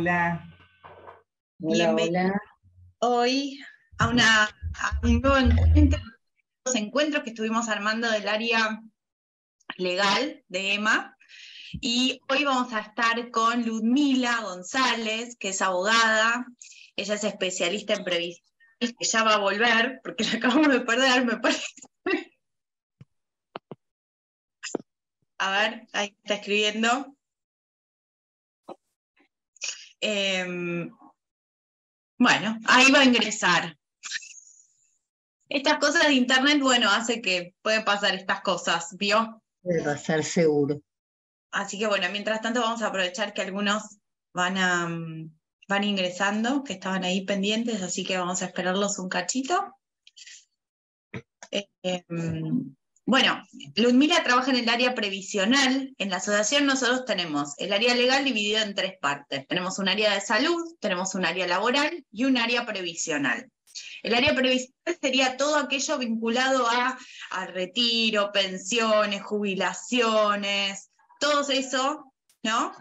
Hola. Hola, Bienvenidos hola. hoy a un nuevo encuentro, los encuentros que estuvimos armando del área legal de EMA. Y hoy vamos a estar con Ludmila González, que es abogada. Ella es especialista en previsión, que ya va a volver, porque la acabamos de perder, me parece. A ver, ahí está escribiendo. Bueno, ahí va a ingresar. Estas cosas de internet, bueno, hace que pueden pasar estas cosas, ¿vio? Debe pasar seguro. Así que bueno, mientras tanto vamos a aprovechar que algunos van ingresando, que estaban ahí pendientes, así que vamos a esperarlos un cachito. Bueno, Ludmila trabaja en el área previsional. En la asociación nosotros tenemos el área legal dividido en tres partes. Tenemos un área de salud, tenemos un área laboral y un área previsional. El área previsional sería todo aquello vinculado al retiro, pensiones, jubilaciones, todo eso, ¿no?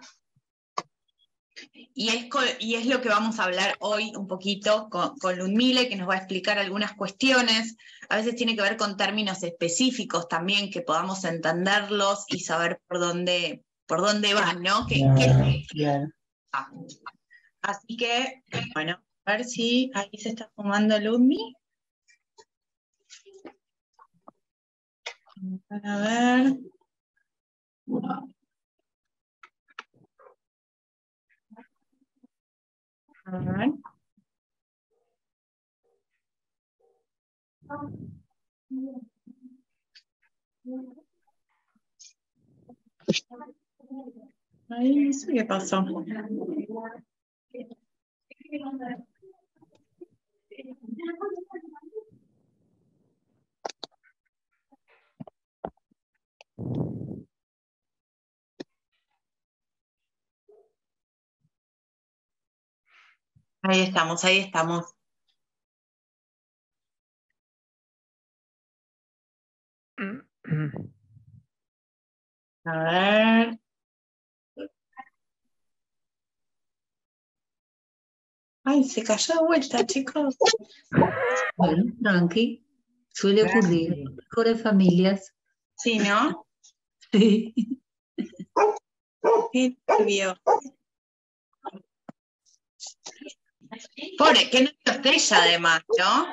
Y es lo que vamos a hablar hoy un poquito con Ludmila, que nos va a explicar algunas cuestiones. A veces tiene que ver con términos específicos también, que podamos entenderlos y saber por dónde van, ¿no? Claro. Así que, bueno, a ver si ahí se está fumando Ludmi. A ver. A ver. Ahí no sé qué pasó. Ahí estamos, ahí estamos. A ver. Ay, se cayó de vuelta, chicos. Bueno, tranqui. Suele ocurrir en mejores familias. Sí, ¿no? Sí. Qué nervio. Pobre, qué nervio ella además, ¿no?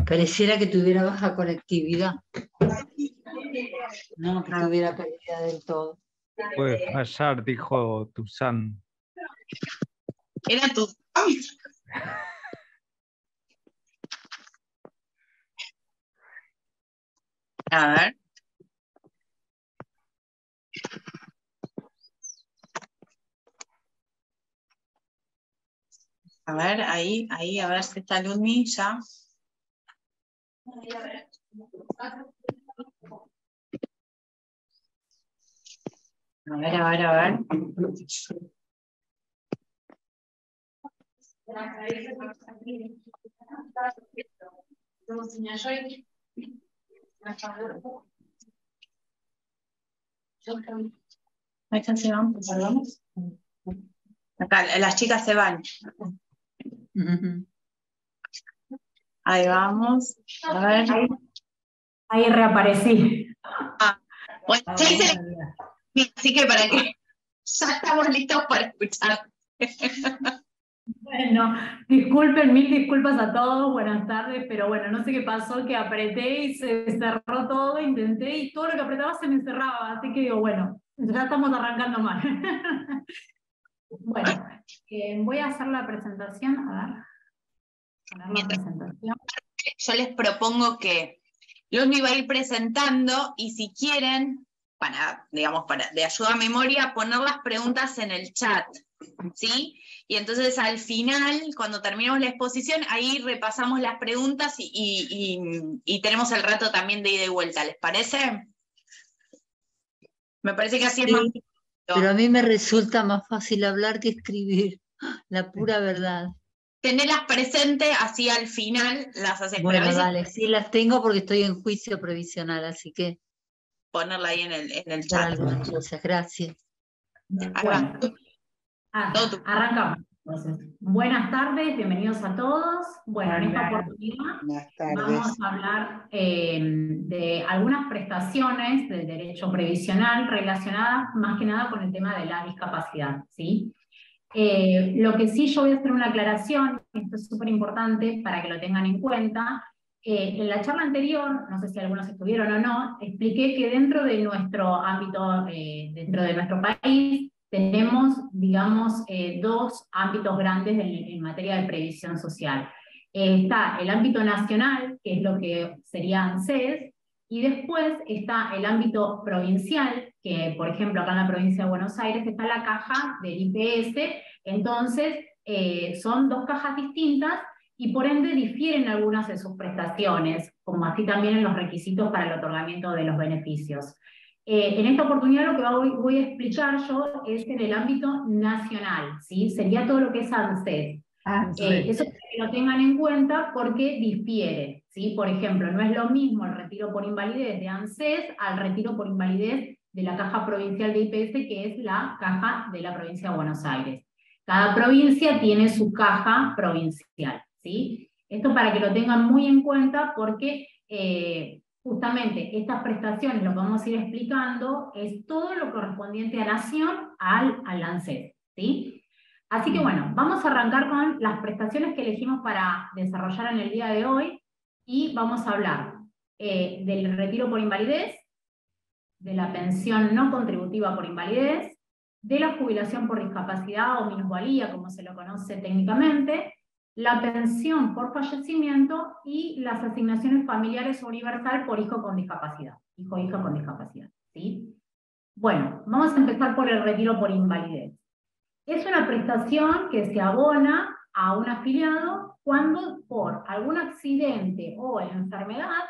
Pareciera que tuviera baja conectividad. No, que tuviera pérdida del todo. Puede fallar, dijo Tuzán. Era tu... A ver. A ver, ahí, a ver si está Ludmi ya. A ver. Ahí están, se van. Acá, las chicas se van. Ahí vamos. A ver. Ahí reaparecí. Bueno, así que para que ya estamos listos para escuchar. Bueno, disculpen, mil disculpas a todos, buenas tardes, pero bueno, no sé qué pasó, que apreté y se cerró todo, intenté y todo lo que apretaba se me cerraba, así que digo, bueno, ya estamos arrancando mal. Bueno, voy a hacer la presentación, a ver, poner la presentación. Yo les propongo que Ludmi va a ir presentando y si quieren, de ayuda a memoria, poner las preguntas en el chat, ¿sí? Y entonces al final, cuando terminemos la exposición, ahí repasamos las preguntas y tenemos el rato también de ida y vuelta, ¿les parece? Me parece que así es más... Pero a mí me resulta más fácil hablar que escribir, la pura verdad. tenerlas presentes, así al final las haces. Pero a Bueno, veces dale, sí las tengo porque estoy en juicio provisional, así que ponerla ahí en el dar chat. algunas cosas. Gracias. Ahí va. Bueno, Todo tu- arrancamos. Entonces, buenas tardes, bienvenidos a todos. Bueno, en esta oportunidad Buenas vamos tardes. a hablar de algunas prestaciones del derecho previsional relacionadas más que nada con el tema de la discapacidad, ¿sí? Lo que sí yo voy a hacer una aclaración, esto es súper importante para que lo tengan en cuenta. En la charla anterior, no sé si algunos estuvieron o no, expliqué que dentro de nuestro ámbito, dentro de nuestro país, tenemos, digamos, dos ámbitos grandes en materia de previsión social. Está el ámbito nacional, que es lo que sería ANSES, y después está el ámbito provincial, que por ejemplo acá en la provincia de Buenos Aires está la caja del IPS, entonces son dos cajas distintas y por ende difieren algunas de sus prestaciones, como así también en los requisitos para el otorgamiento de los beneficios. En esta oportunidad lo que voy a explicar yo es en el ámbito nacional, ¿sí? Sería todo lo que es ANSES. Eso es que lo tengan en cuenta porque difiere, ¿sí? Por ejemplo, no es lo mismo el retiro por invalidez de ANSES al retiro por invalidez de la caja provincial de IPS, que es la caja de la provincia de Buenos Aires. Cada provincia tiene su caja provincial, ¿sí? Esto para que lo tengan muy en cuenta porque justamente estas prestaciones, lo que vamos a ir explicando, es todo lo correspondiente a Nación al ANSES, ¿sí? Así que bueno, vamos a arrancar con las prestaciones que elegimos para desarrollar en el día de hoy y vamos a hablar del retiro por invalidez, de la pensión no contributiva por invalidez, de la jubilación por discapacidad o minusvalía, como se lo conoce técnicamente, la pensión por fallecimiento y las asignaciones familiares universal por hijo con discapacidad, hijo o hija con discapacidad, ¿sí? Bueno, vamos a empezar por el retiro por invalidez. Es una prestación que se abona a un afiliado cuando por algún accidente o enfermedad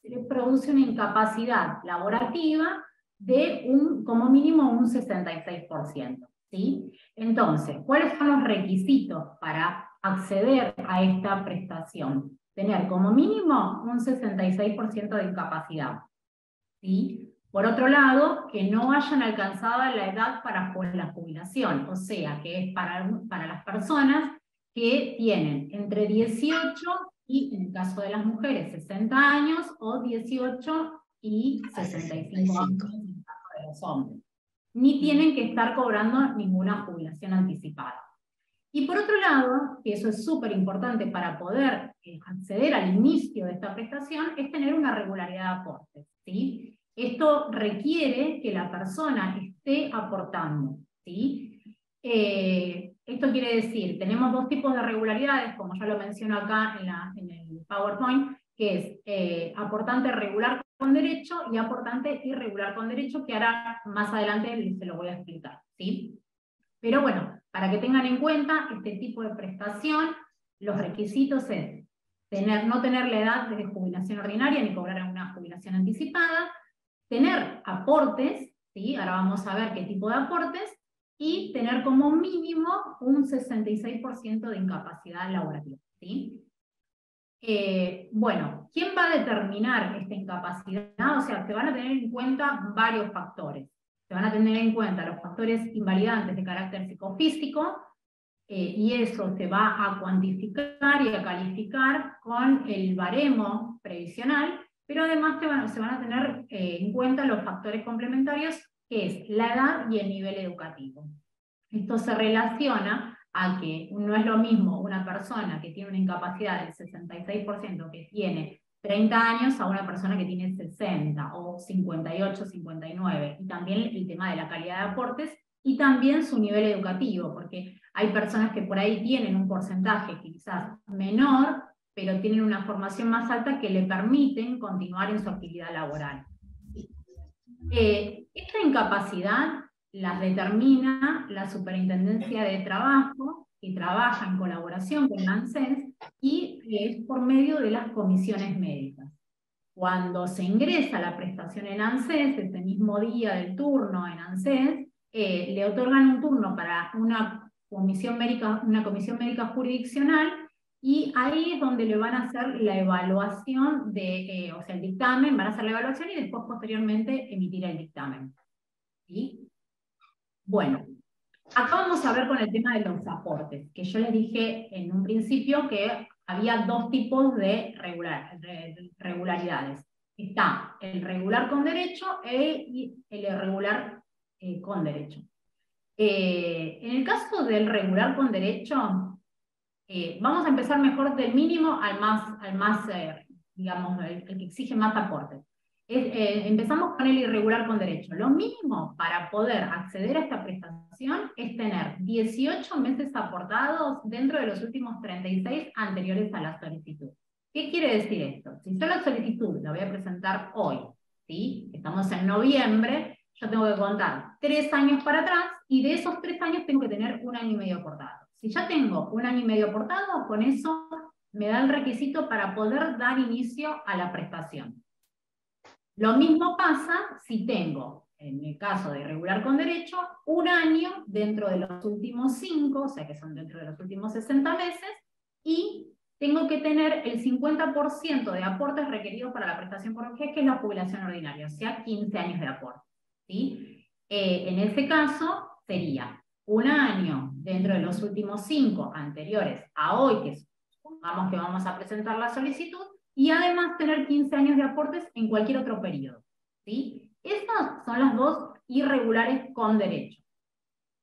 se le produce una incapacidad laborativa de como mínimo un 66%. ¿Sí? Entonces, ¿cuáles son los requisitos para acceder a esta prestación? Tener como mínimo un 66% de incapacidad. ¿Sí? Por otro lado, que no hayan alcanzado la edad para la jubilación, o sea, que es para las personas que tienen entre 18 y, en el caso de las mujeres, 60 años, o 18 y 65 años en el caso de los hombres. Ni tienen que estar cobrando ninguna jubilación anticipada. Y por otro lado, que eso es súper importante para poder acceder al inicio de esta prestación, es tener una regularidad de aportes, ¿sí? Esto requiere que la persona esté aportando, ¿sí? Esto quiere decir, tenemos dos tipos de regularidades, como ya lo menciono acá en el PowerPoint, que es aportante regular con derecho y aportante irregular con derecho, que ahora más adelante se lo voy a explicar, ¿sí? Pero bueno, para que tengan en cuenta este tipo de prestación, los requisitos es no tener la edad de jubilación ordinaria ni cobrar una jubilación anticipada, tener aportes, ¿sí? Ahora vamos a ver qué tipo de aportes, y tener como mínimo un 66% de incapacidad laborativa, ¿sí? Bueno, ¿quién va a determinar esta incapacidad? O sea, se van a tener en cuenta varios factores. Se van a tener en cuenta los factores invalidantes de carácter psicofísico, y eso se va a cuantificar y a calificar con el baremo previsional, pero además se van a tener en cuenta los factores complementarios, que es la edad y el nivel educativo. Esto se relaciona a que no es lo mismo una persona que tiene una incapacidad del 66% que tiene 30 años a una persona que tiene 60 o 58, 59. Y también el tema de la calidad de aportes y también su nivel educativo, porque hay personas que por ahí tienen un porcentaje quizás menor, pero tienen una formación más alta que le permiten continuar en su actividad laboral. Esta incapacidad las determina la Superintendencia de Trabajo, que trabaja en colaboración con la ANSES, y es por medio de las comisiones médicas. Cuando se ingresa la prestación en ANSES, ese mismo día del turno en ANSES, le otorgan un turno para una una comisión médica jurisdiccional, y ahí es donde le van a hacer la evaluación o sea, el dictamen, van a hacer la evaluación y después posteriormente emitir el dictamen. ¿Sí? Bueno, acá vamos a ver con el tema de los aportes, que yo les dije en un principio que había dos tipos de regularidades. Está el regular con derecho y el irregular con derecho. En el caso del regular con derecho, vamos a empezar mejor del mínimo al más digamos, el que exige más aportes. Empezamos con el irregular con derecho. Lo mínimo para poder acceder a esta prestación es tener 18 meses aportados dentro de los últimos 36 anteriores a la solicitud. ¿Qué quiere decir esto? Si yo la solicitud la voy a presentar hoy, ¿sí? Estamos en noviembre, yo tengo que contar 3 años para atrás, y de esos 3 años tengo que tener 1 año y medio aportado. Si ya tengo 1 año y medio aportado, con eso me da el requisito para poder dar inicio a la prestación. Lo mismo pasa si tengo, en el caso de irregular con derecho, 1 año dentro de los últimos 5, o sea que son dentro de los últimos 60 meses, y tengo que tener el 50% de aportes requeridos para la prestación por vejez, que es la jubilación ordinaria, o sea, 15 años de aporte. ¿Sí? En ese caso sería 1 año dentro de los últimos 5 anteriores a hoy, que supongamos que vamos a presentar la solicitud, y además tener 15 años de aportes en cualquier otro periodo. ¿Sí? Estas son las dos irregulares con derecho.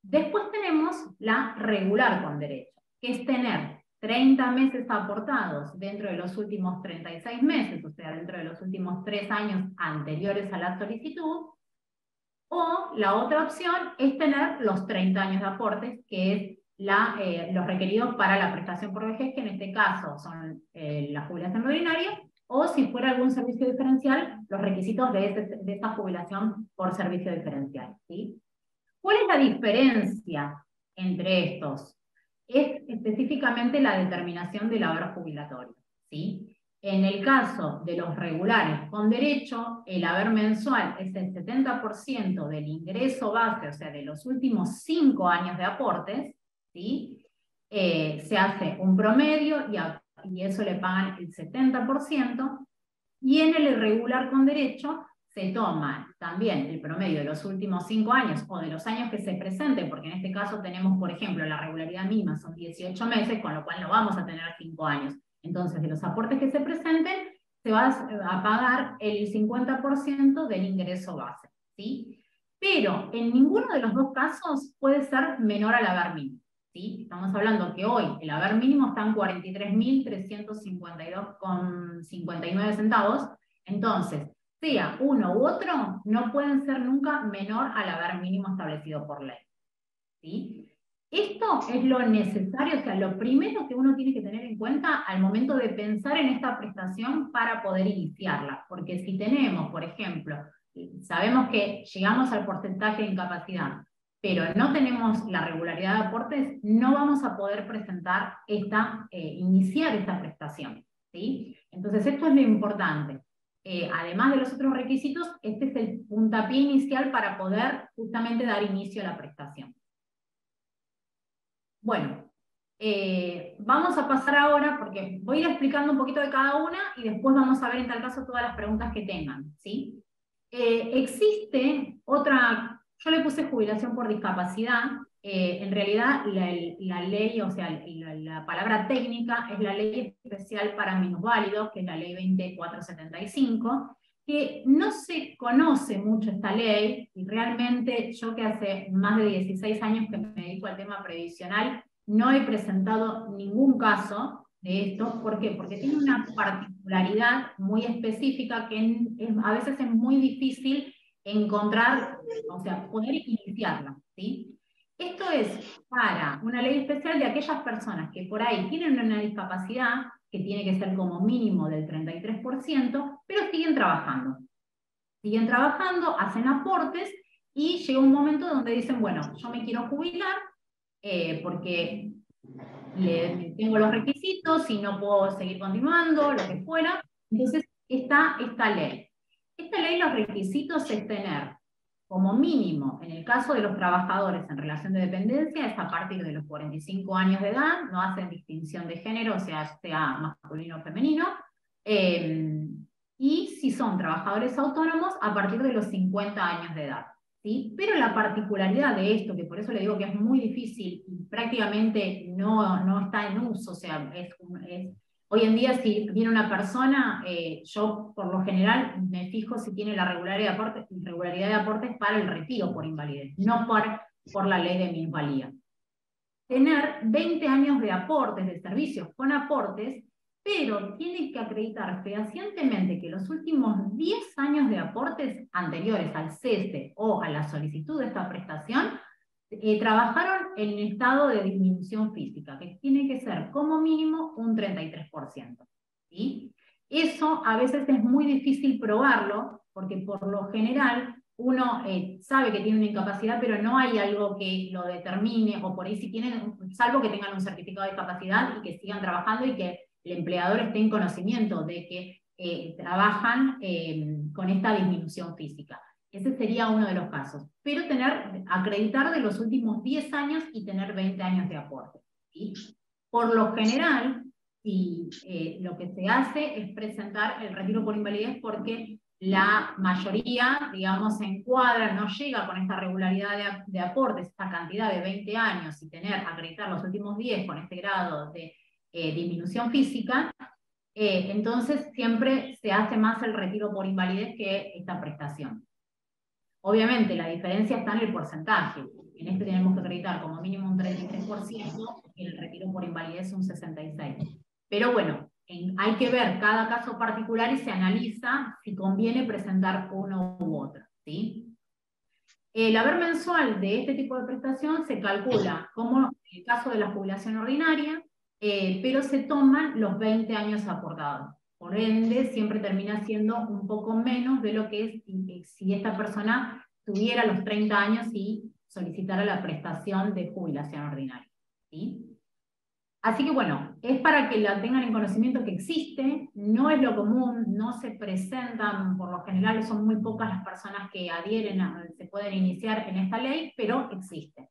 Después tenemos la regular con derecho, que es tener 30 meses aportados dentro de los últimos 36 meses, o sea, dentro de los últimos 3 años anteriores a la solicitud, o la otra opción es tener los 30 años de aportes, que es los requeridos para la prestación por vejez, que en este caso son la jubilación ordinaria, o si fuera algún servicio diferencial, los requisitos de esta jubilación por servicio diferencial. ¿Sí? ¿Cuál es la diferencia entre estos? Es específicamente la determinación del haber jubilatorio. ¿Sí? En el caso de los regulares con derecho, el haber mensual es el 70% del ingreso base, o sea, de los últimos 5 años de aportes, ¿sí? Se hace un promedio y eso le pagan el 70%, y en el irregular con derecho se toma también el promedio de los últimos 5 años o de los años que se presenten, porque en este caso tenemos, por ejemplo, la regularidad mínima son 18 meses, con lo cual no vamos a tener 5 años. Entonces, de los aportes que se presenten, se va a pagar el 50% del ingreso base. ¿Sí? Pero en ninguno de los dos casos puede ser menor al haber mínimo. ¿Sí? Estamos hablando que hoy el haber mínimo está en 43.352,59 centavos. Entonces, sea uno u otro, no pueden ser nunca menor al haber mínimo establecido por ley. ¿Sí? Esto es lo necesario, o sea, lo primero que uno tiene que tener en cuenta al momento de pensar en esta prestación para poder iniciarla. Porque si tenemos, por ejemplo, sabemos que llegamos al porcentaje de incapacidad, pero no tenemos la regularidad de aportes, no vamos a poder presentar iniciar esta prestación. ¿Sí? Entonces esto es lo importante. Además de los otros requisitos, este es el puntapié inicial para poder justamente dar inicio a la prestación. Bueno, vamos a pasar ahora, porque voy a ir explicando un poquito de cada una y después vamos a ver en tal caso todas las preguntas que tengan. ¿Sí? Existe otra, yo le puse jubilación por discapacidad, en realidad la ley, o sea, la palabra técnica es la ley especial para minusválidos, que es la ley 20475, que no se conoce mucho esta ley, y realmente yo que hace más de 16 años que me dedico al tema previsional, no he presentado ningún caso de esto. ¿Por qué? Porque tiene una particularidad muy específica que a veces es muy difícil encontrar, o sea, poder iniciarla. ¿Sí? Esto es para una ley especial de aquellas personas que por ahí tienen una discapacidad, que tiene que ser como mínimo del 33%, pero siguen trabajando. Siguen trabajando, hacen aportes, y llega un momento donde dicen, bueno, yo me quiero jubilar porque tengo los requisitos y no puedo seguir continuando, lo que fuera. Entonces está esta ley. Esta ley, los requisitos es tener como mínimo, en el caso de los trabajadores en relación de dependencia, es a partir de los 45 años de edad, no hacen distinción de género, o sea masculino o femenino, y si son trabajadores autónomos, a partir de los 50 años de edad. ¿Sí? Pero la particularidad de esto, que por eso le digo que es muy difícil y prácticamente no está en uso, o sea, hoy en día si viene una persona, yo por lo general me fijo si tiene la regularidad de aportes para el retiro por invalidez, no por la ley de minusvalía. Tener 20 años de aportes, de servicios con aportes, pero tiene que acreditar fehacientemente que los últimos 10 años de aportes anteriores al cese o a la solicitud de esta prestación trabajaron en estado de disminución física, que tiene que ser como mínimo un 33%. ¿Sí? Eso a veces es muy difícil probarlo, porque por lo general uno sabe que tiene una incapacidad, pero no hay algo que lo determine, o por ahí si tienen, salvo que tengan un certificado de discapacidad y que sigan trabajando y que el empleador esté en conocimiento de que trabajan con esta disminución física. Ese sería uno de los casos. Pero acreditar de los últimos 10 años y tener 20 años de aporte. ¿Sí? Por lo general, lo que se hace es presentar el retiro por invalidez porque la mayoría, digamos, se encuadra, no llega con esta regularidad de aportes, esta cantidad de 20 años y acreditar los últimos 10 con este grado de disminución física, entonces siempre se hace más el retiro por invalidez que esta prestación. Obviamente la diferencia está en el porcentaje. En este tenemos que acreditar como mínimo un 33% y el retiro por invalidez un 66%. Pero bueno, hay que ver cada caso particular y se analiza si conviene presentar uno u otro. ¿Sí? El haber mensual de este tipo de prestación se calcula como en el caso de la jubilación ordinaria, pero se toman los 20 años aportados. Por ende, siempre termina siendo un poco menos de lo que es si esta persona tuviera los 30 años y solicitara la prestación de jubilación ordinaria. ¿Sí? Así que bueno, es para que la tengan en conocimiento que existe, no es lo común, no se presentan, por lo general son muy pocas las personas que adhieren, se pueden iniciar en esta ley, pero existe.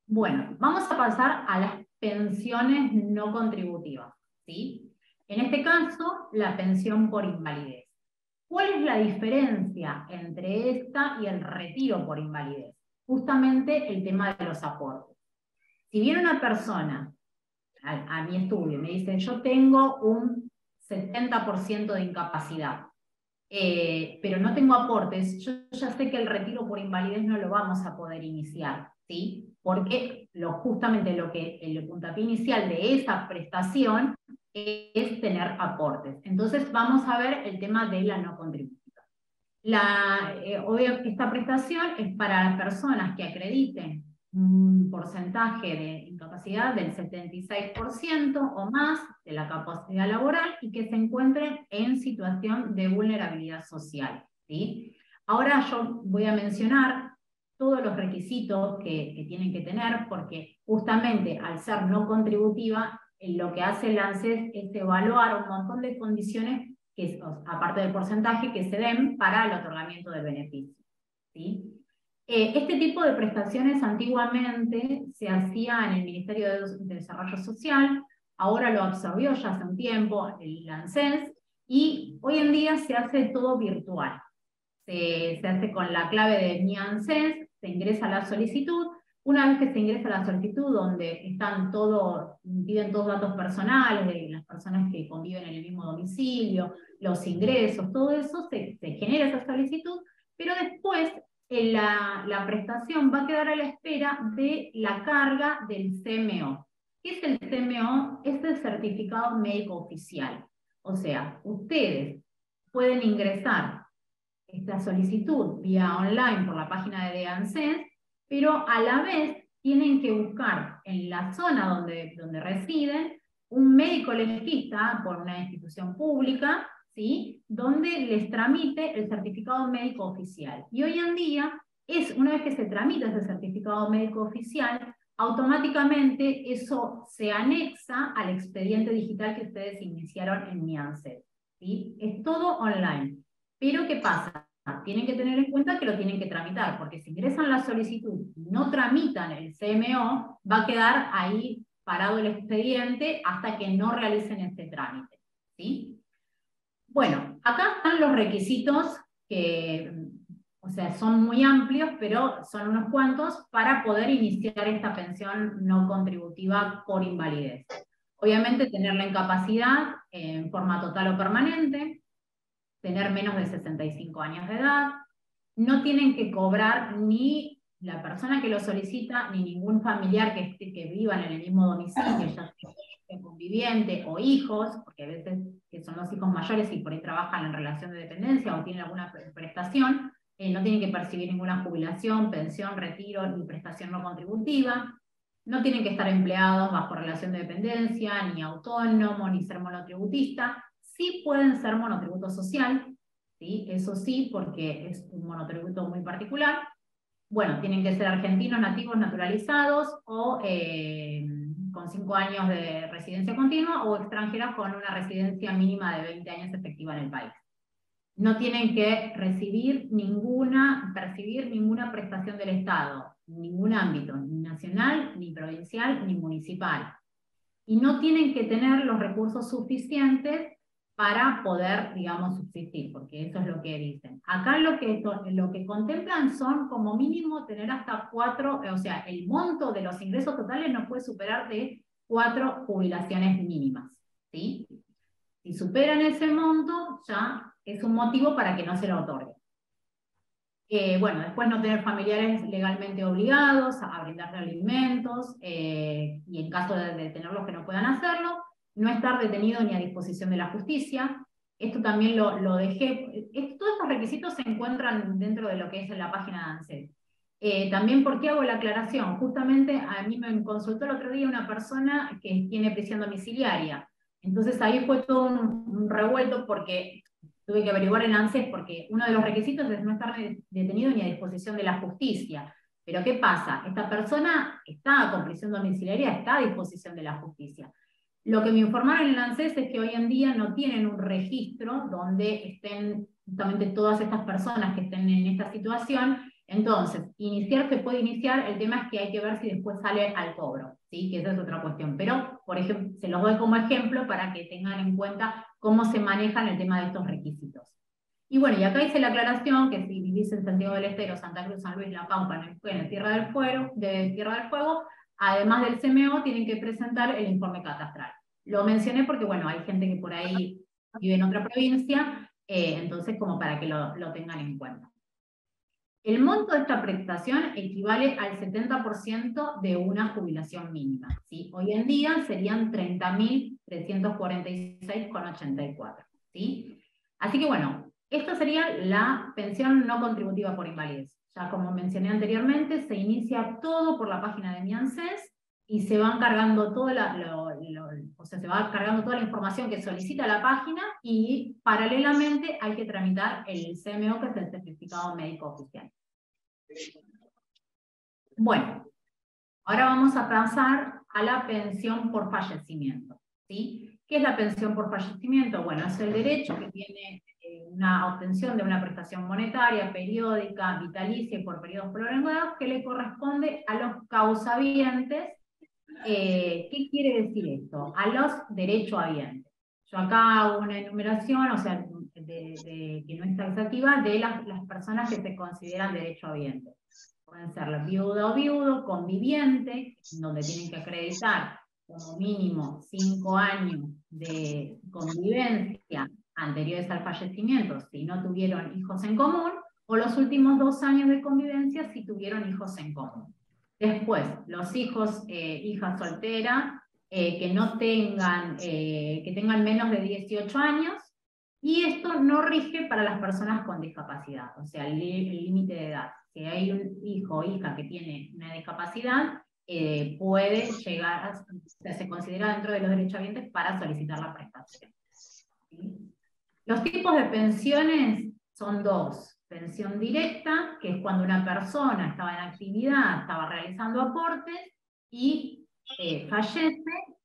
Bueno, vamos a pasar a las pensiones no contributivas, ¿sí? En este caso, la pensión por invalidez. ¿Cuál es la diferencia entre esta y el retiro por invalidez? Justamente el tema de los aportes. Si viene una persona a mi estudio y me dice, yo tengo un 70% de incapacidad, pero no tengo aportes, yo ya sé que el retiro por invalidez no lo vamos a poder iniciar, ¿sí? Porque justamente el puntapié inicial de esa prestación es tener aportes. Entonces vamos a ver el tema de la no contributiva. Esta prestación es para las personas que acrediten un porcentaje de incapacidad del 76% o más de la capacidad laboral y que se encuentren en situación de vulnerabilidad social. ¿Sí? Ahora yo voy a mencionar todos los requisitos que tienen que tener, porque justamente al ser no contributiva, lo que hace el ANSES es evaluar un montón de condiciones, aparte del porcentaje, que se den para el otorgamiento del beneficio. ¿Sí? Este tipo de prestaciones antiguamente se hacía en el Ministerio de Desarrollo Social, ahora lo absorbió ya hace un tiempo el ANSES, y hoy en día se hace todo virtual. Se hace con la clave de Mi ANSES, se ingresa la solicitud. Una vez que se ingresa la solicitud, donde piden todos datos personales de las personas que conviven en el mismo domicilio, los ingresos, todo eso, se genera esa solicitud, pero después la prestación va a quedar a la espera de la carga del CMO. ¿Qué es el CMO? Es el certificado médico oficial. O sea, ustedes pueden ingresar esta solicitud vía online por la página de ANSES, pero a la vez tienen que buscar en la zona donde residen un médico legista por una institución pública, ¿sí? Donde les tramite el certificado médico oficial. Y hoy en día, una vez que se tramita ese certificado médico oficial, automáticamente eso se anexa al expediente digital que ustedes iniciaron en Mi ANSES. ¿Sí? Es todo online. Pero ¿qué pasa? Tienen que tener en cuenta que lo tienen que tramitar, porque si ingresan la solicitud y no tramitan el CMO, va a quedar ahí parado el expediente hasta que no realicen este trámite, ¿sí? Bueno, acá están los requisitos que, o sea, son muy amplios, pero son unos cuantos para poder iniciar esta pensión no contributiva por invalidez. Obviamente tener la incapacidad en forma total o permanente, tener menos de 65 años de edad, no tienen que cobrar ni la persona que lo solicita, ni ningún familiar que vivan en el mismo domicilio, ya sea conviviente o hijos, porque a veces que son los hijos mayores y por ahí trabajan en relación de dependencia o tienen alguna prestación, no tienen que percibir ninguna jubilación, pensión, retiro, ni prestación no contributiva, no tienen que estar empleados bajo relación de dependencia, ni autónomo, ni ser monotributista. Sí pueden ser monotributo social, ¿sí? Eso sí, porque es un monotributo muy particular. Bueno, tienen que ser argentinos, nativos, naturalizados, o con 5 años de residencia continua, o extranjeras con una residencia mínima de 20 años efectiva en el país. No tienen que percibir ninguna prestación del Estado, ningún ámbito, ni nacional, ni provincial, ni municipal. Y no tienen que tener los recursos suficientes para poder, digamos, subsistir, porque eso es lo que dicen. Acá lo que contemplan son como mínimo tener hasta 4, o sea, el monto de los ingresos totales no puede superar de 4 jubilaciones mínimas, ¿sí? Si superan ese monto, ya es un motivo para que no se lo otorgue. Bueno, después no tener familiares legalmente obligados a brindarle alimentos, y en caso de tenerlos que no puedan hacerlo, no estar detenido ni a disposición de la justicia. Esto también lo dejé, todos estos requisitos se encuentran dentro de lo que es en la página de ANSES. También, ¿por qué hago la aclaración? Justamente a mí me consultó el otro día una persona que tiene prisión domiciliaria. Entonces ahí fue todo un revuelto porque tuve que averiguar en ANSES porque uno de los requisitos es no estar detenido ni a disposición de la justicia. Pero ¿qué pasa? Esta persona está con prisión domiciliaria, está a disposición de la justicia. Lo que me informaron en ANSES es que hoy en día no tienen un registro donde estén justamente todas estas personas que estén en esta situación. Entonces, iniciar se puede iniciar, el tema es que hay que ver si después sale al cobro, ¿sí? Que esa es otra cuestión. Pero, por ejemplo, se los doy como ejemplo para que tengan en cuenta cómo se manejan el tema de estos requisitos. Y bueno, y acá hice la aclaración que si vivís en Santiago del Estero, Santa Cruz, San Luis, La Pampa, en Tierra del Fuego, además del CMO, tienen que presentar el informe catastral. Lo mencioné porque, bueno, hay gente que por ahí vive en otra provincia, entonces como para que lo tengan en cuenta. El monto de esta prestación equivale al 70% de una jubilación mínima, ¿sí? Hoy en día serían 30.346,84, ¿sí? Así que bueno, esto sería la pensión no contributiva por invalidez. Ya como mencioné anteriormente, se inicia todo por la página de mi ANSES y se van cargando se va cargando toda la información que solicita la página y paralelamente hay que tramitar el CMO, que es el certificado médico oficial. Bueno, ahora vamos a pasar a la pensión por fallecimiento, ¿sí? ¿Qué es la pensión por fallecimiento? Bueno, es el derecho que tiene una obtención de una prestación monetaria, periódica, vitalicia y por periodos prolongados que le corresponde a los causahabientes. ¿Qué quiere decir esto? A los derechohabientes. Yo acá hago una enumeración, o sea, que no está exhaustiva, de las personas que se consideran derechohabientes. Pueden ser la viuda o viudo, conviviente, donde tienen que acreditar como mínimo 5 años de convivencia anteriores al fallecimiento si no tuvieron hijos en común, o los últimos 2 años de convivencia si tuvieron hijos en común. Después, los hijos, hijas solteras, que tengan menos de 18 años, y esto no rige para las personas con discapacidad, o sea, el límite de edad. Si hay un hijo o hija que tiene una discapacidad, puede llegar, se considera dentro de los derechohabientes para solicitar la prestación. ¿Sí? Los tipos de pensiones son 2. Pensión directa, que es cuando una persona estaba en actividad, estaba realizando aportes y fallece.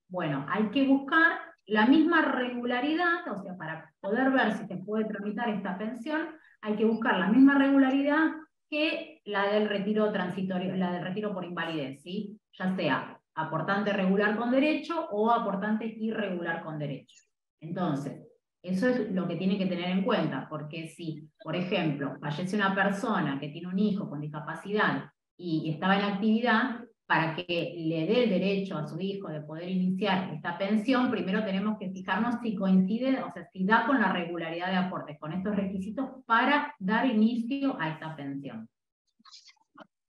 Bueno, hay que buscar la misma regularidad, o sea, para poder ver si se puede tramitar esta pensión, hay que buscar la misma regularidad que la del retiro transitorio, la del retiro por invalidez, ¿sí? Ya sea aportante regular con derecho o aportante irregular con derecho. Entonces, eso es lo que tiene que tener en cuenta, porque si, por ejemplo, fallece una persona que tiene un hijo con discapacidad y estaba en actividad, para que le dé el derecho a su hijo de poder iniciar esta pensión, primero tenemos que fijarnos si coincide, o sea, si da con la regularidad de aportes, con estos requisitos para dar inicio a esta pensión.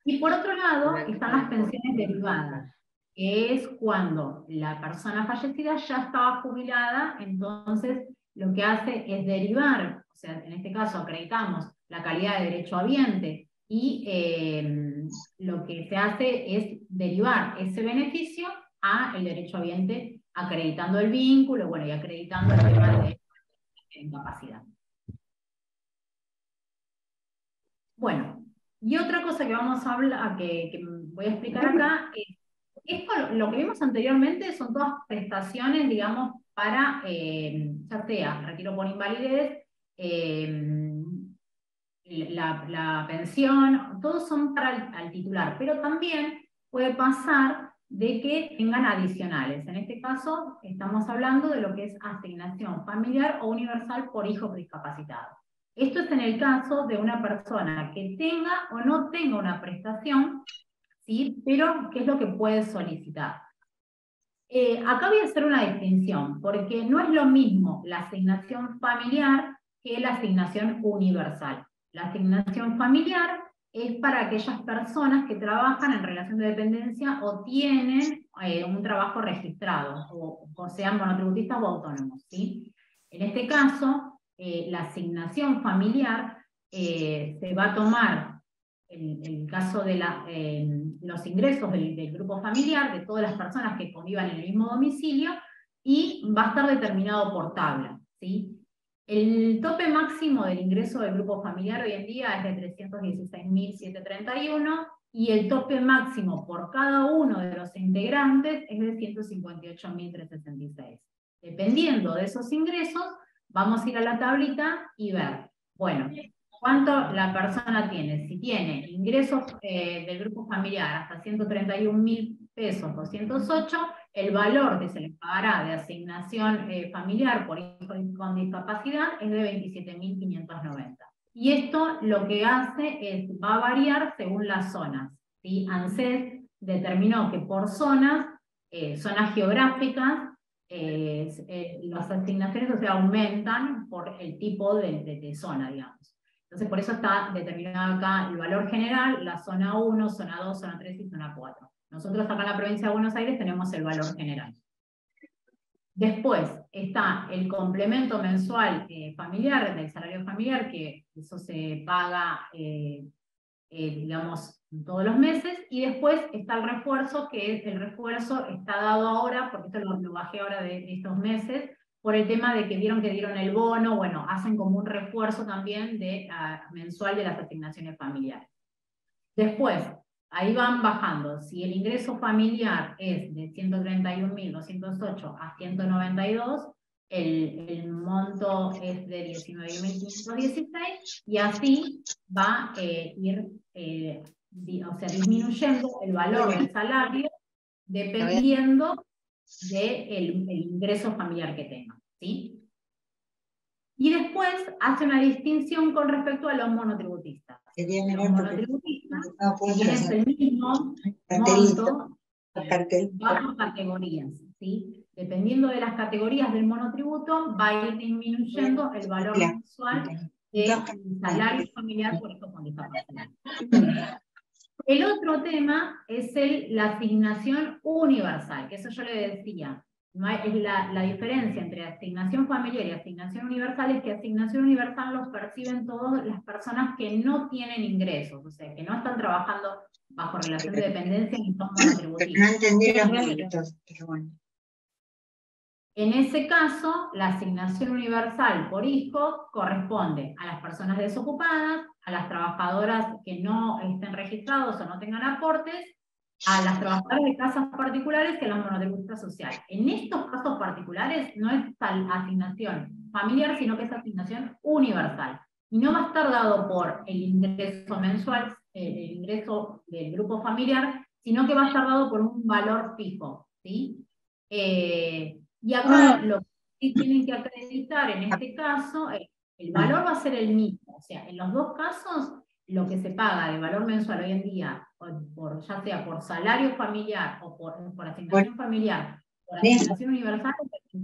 Y por otro lado, están las pensiones derivadas, que es cuando la persona fallecida ya estaba jubilada, entonces lo que hace es derivar, o sea, en este caso acreditamos la calidad de derechohabiente, y lo que se hace es derivar ese beneficio a el derechohabiente, acreditando el vínculo, bueno, y acreditando el tema de incapacidad. Bueno, y otra cosa que vamos a hablar, que voy a explicar acá, es esto, lo que vimos anteriormente son todas prestaciones, digamos, para, ya sea retiro por invalidez, la pensión, todos son para al titular, pero también puede pasar de que tengan adicionales. En este caso estamos hablando de lo que es asignación familiar o universal por hijo discapacitado. Esto es en el caso de una persona que tenga o no tenga una prestación, ¿sí? Pero ¿qué es lo que puede solicitar? Acá voy a hacer una distinción, porque no es lo mismo la asignación familiar que la asignación universal. La asignación familiar es para aquellas personas que trabajan en relación de dependencia o tienen un trabajo registrado, o sean monotributistas o autónomos, ¿sí? En este caso, la asignación familiar se va a tomar en el caso de los ingresos del grupo familiar, de todas las personas que convivan en el mismo domicilio, y va a estar determinado por tabla, ¿sí? El tope máximo del ingreso del grupo familiar hoy en día es de 316.731, y el tope máximo por cada uno de los integrantes es de 158.366. Dependiendo de esos ingresos, vamos a ir a la tablita y ver, bueno, cuánto la persona tiene. Si tiene ingresos del grupo familiar hasta 131.000 pesos 208, el valor que se le pagará de asignación familiar por hijo con discapacidad es de 27.590. Y esto lo que hace es, va a variar según las zonas, ¿sí? ANSES determinó que por zonas geográficas, las asignaciones, o sea, aumentan por el tipo de zona, digamos. Entonces, por eso está determinado acá el valor general, la zona 1, zona 2, zona 3 y zona 4. Nosotros acá en la provincia de Buenos Aires tenemos el valor general. Después está el complemento mensual familiar, del salario familiar, que eso se paga, digamos, todos los meses, y después está el refuerzo, que el refuerzo está dado ahora, porque esto lo bajé ahora de estos meses, por el tema de que vieron que dieron el bono, bueno, hacen como un refuerzo también mensual de las asignaciones familiares. Después, ahí van bajando. Si el ingreso familiar es de 131.208 a 192, el monto es de 19.516, y así va a ir disminuyendo el valor del salario dependiendo del ingreso familiar que tenga, ¿sí? Y después hace una distinción con respecto a los monotributistas. Los monotributistas tienen el mismo monto bajo categorías, ¿sí? Dependiendo de las categorías del monotributo, va a ir disminuyendo el valor mensual del salario familiar por hijo con discapacidad. El otro tema es la asignación universal, que eso yo le decía. Es la diferencia entre asignación familiar y asignación universal, es que asignación universal los perciben todas las personas que no tienen ingresos, o sea, que no están trabajando bajo relación de dependencia ni son monotributistas. No entendí los puntos, pero bueno. En ese caso, la asignación universal por hijo corresponde a las personas desocupadas, a las trabajadoras que no estén registrados o no tengan aportes, a las trabajadoras de casas particulares que a los monotributistas sociales. En estos casos particulares no es tal asignación familiar, sino que es asignación universal. Y no va a estar dado por el ingreso mensual, el ingreso del grupo familiar, sino que va a estar dado por un valor fijo, ¿sí? Y acá lo que tienen que acreditar en este caso, el valor va a ser el mismo. O sea, en los dos casos, lo que se paga de valor mensual hoy en día, ya sea por salario familiar o por asignación familiar, por asignación universal, es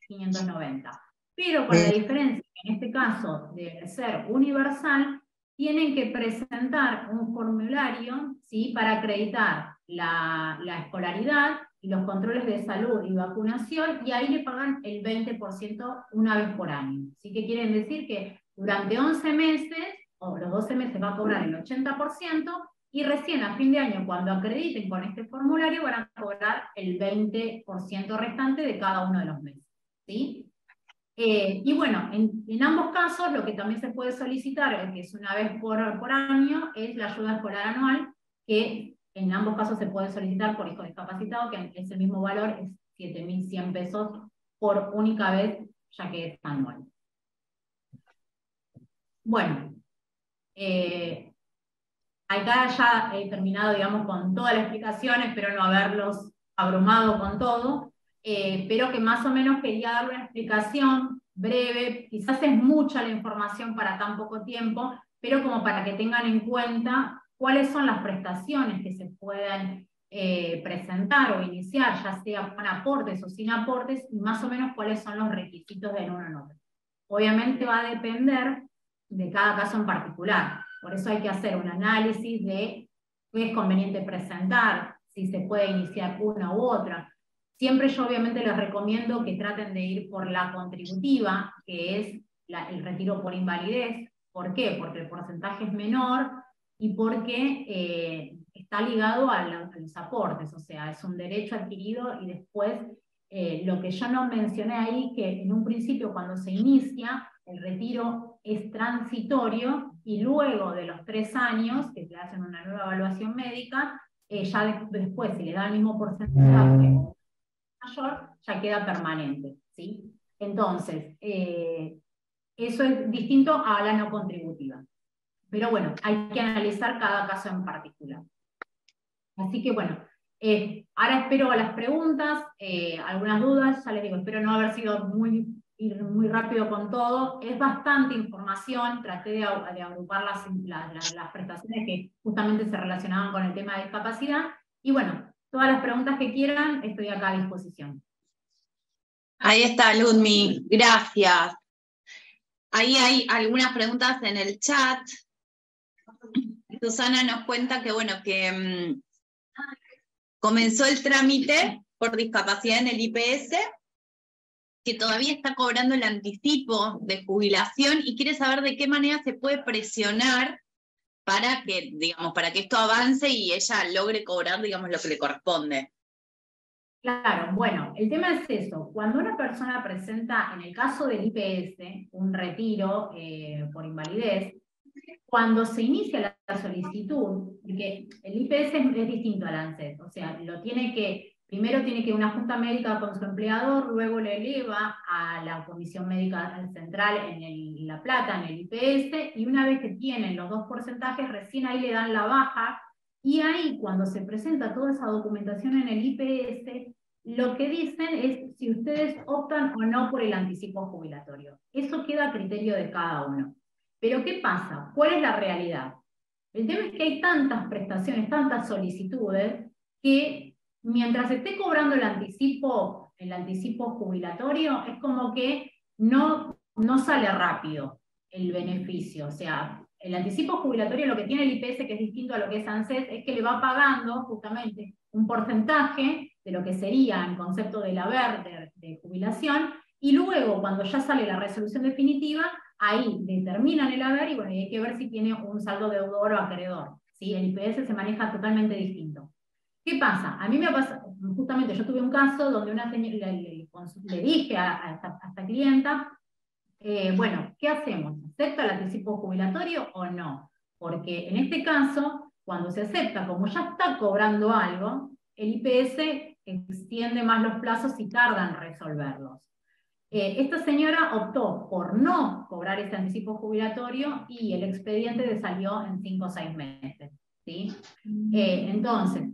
27.590. Pero con la diferencia que en este caso, de ser universal, tienen que presentar un formulario, ¿sí?, para acreditar la escolaridad y los controles de salud y vacunación, y ahí le pagan el 20% una vez por año. ¿Sí? Que quieren decir que durante 11 meses, o los 12 meses va a cobrar el 80%, y recién a fin de año, cuando acrediten con este formulario, van a cobrar el 20% restante de cada uno de los meses. ¿Sí? Y bueno, en ambos casos, lo que también se puede solicitar, que es una vez por año, es la ayuda escolar anual, que en ambos casos se puede solicitar por hijo discapacitado, que es el mismo valor, es 7.100 pesos por única vez, ya que es anual. Bueno, acá ya he terminado, digamos, con toda la explicación, espero no haberlos abrumado con todo, pero que más o menos quería dar una explicación breve, quizás es mucha la información para tan poco tiempo, pero como para que tengan en cuenta cuáles son las prestaciones que se pueden presentar o iniciar, ya sea con aportes o sin aportes, y más o menos cuáles son los requisitos del uno en otro. Obviamente va a depender de cada caso en particular. Por eso hay que hacer un análisis de qué es conveniente presentar, si se puede iniciar una u otra. Siempre yo obviamente les recomiendo que traten de ir por la contributiva, que es el retiro por invalidez. ¿Por qué? Porque el porcentaje es menor y porque está ligado a los aportes, o sea, es un derecho adquirido y después lo que yo no mencioné ahí, que en un principio cuando se inicia, el retiro es transitorio y luego de los 3 años, que se hacen una nueva evaluación médica, ya después, si le da el mismo porcentaje o mayor, ya queda permanente, ¿sí? Entonces, eso es distinto a la no contributiva. Pero bueno, hay que analizar cada caso en particular. Así que bueno, ahora espero las preguntas, algunas dudas, ya les digo, espero no haber sido ir muy rápido con todo. Es bastante información, traté de agrupar las prestaciones que justamente se relacionaban con el tema de discapacidad, y bueno, todas las preguntas que quieran, estoy acá a disposición. Ahí está, Ludmi, gracias. Ahí hay algunas preguntas en el chat. Susana nos cuenta que, bueno, que comenzó el trámite por discapacidad en el IPS, que todavía está cobrando el anticipo de jubilación y quiere saber de qué manera se puede presionar para que, digamos, para que esto avance y ella logre cobrar, digamos, lo que le corresponde. Claro, bueno, el tema es eso. Cuando una persona presenta, en el caso del IPS, un retiro por invalidez, cuando se inicia la solicitud, porque el IPS es distinto al ANSES, o sea, primero tiene que una junta médica con su empleador, luego le eleva a la comisión médica central en La Plata, en el IPS, y una vez que tienen los 2 porcentajes, recién ahí le dan la baja, y ahí cuando se presenta toda esa documentación en el IPS, lo que dicen es si ustedes optan o no por el anticipo jubilatorio. Eso queda a criterio de cada uno. Pero ¿qué pasa? ¿Cuál es la realidad? El tema es que hay tantas prestaciones, tantas solicitudes, que mientras esté cobrando el anticipo jubilatorio, es como que no sale rápido el beneficio. O sea, el anticipo jubilatorio, lo que tiene el IPS, que es distinto a lo que es ANSES, es que le va pagando justamente un porcentaje de lo que sería en concepto del haber de jubilación, y luego, cuando ya sale la resolución definitiva, ahí determinan el haber y bueno, hay que ver si tiene un saldo deudor o acreedor. ¿Sí? El IPS se maneja totalmente distinto. ¿Qué pasa? A mí me pasa, justamente yo tuve un caso donde una señora le dije a esta clienta, bueno, ¿qué hacemos? ¿Acepta el anticipo jubilatorio o no? Porque en este caso, cuando se acepta, como ya está cobrando algo, el IPS extiende más los plazos y tarda en resolverlos. Esta señora optó por no cobrar ese anticipo jubilatorio y el expediente le salió en 5 o 6 meses. ¿Sí? Entonces,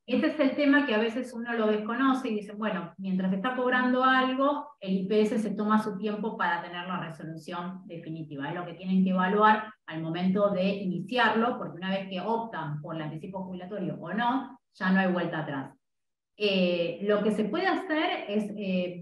este es el tema que a veces uno lo desconoce y dice, bueno, mientras está cobrando algo, el IPS se toma su tiempo para tener la resolución definitiva. Es lo que tienen que evaluar al momento de iniciarlo, porque una vez que optan por el anticipo jubilatorio o no, ya no hay vuelta atrás. Lo que se puede hacer es